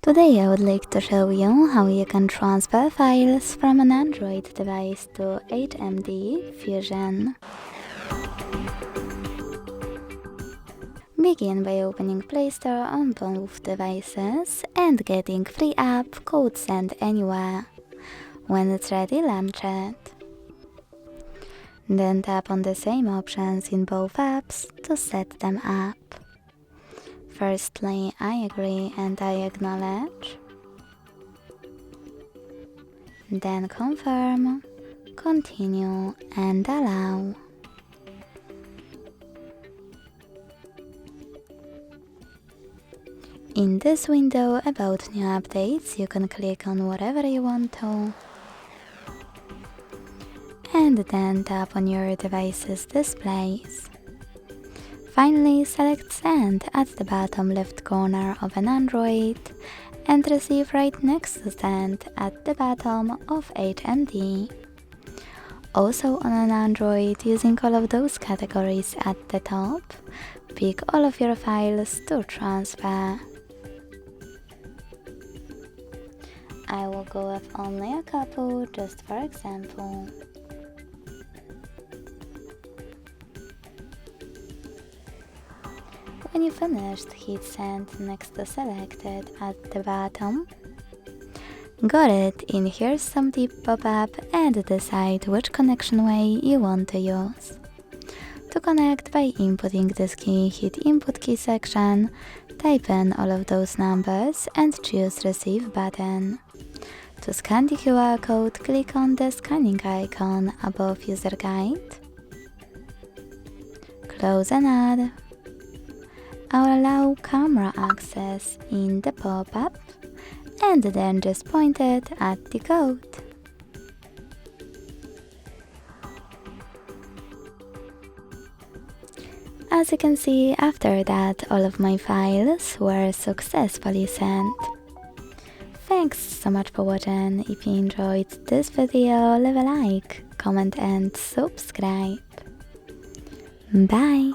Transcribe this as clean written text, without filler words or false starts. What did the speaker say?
Today I would like to show you how you can transfer files from an Android device to HMD Fusion. Begin by opening Play Store on both devices and getting free app code Send Anywhere. When it's ready, launch it. Then tap on the same options in both apps to set them up. Firstly, I agree and I acknowledge. Then confirm, continue and allow. In this window about new updates, you can click on whatever you want to. And then tap on your device's displays. Finally, select Send at the bottom left corner of an Android and Receive right next to Send at the bottom of HMD. Also on an Android, using all of those categories at the top, pick all of your files to transfer. I will go with only a couple, just for example. When you finished, hit Send next to Selected at the bottom. Got it, in here's some tip pop-up and decide which connection way you want to use. To connect by inputting this key, hit Input key section, type in all of those numbers and choose Receive button. To scan the QR code, click on the scanning icon above User Guide. Close and add. I'll allow camera access in the pop-up and then just point it at the code. As you can see, after that all of my files were successfully sent. Thanks so much for watching. If you enjoyed this video, leave a like, comment and subscribe. Bye!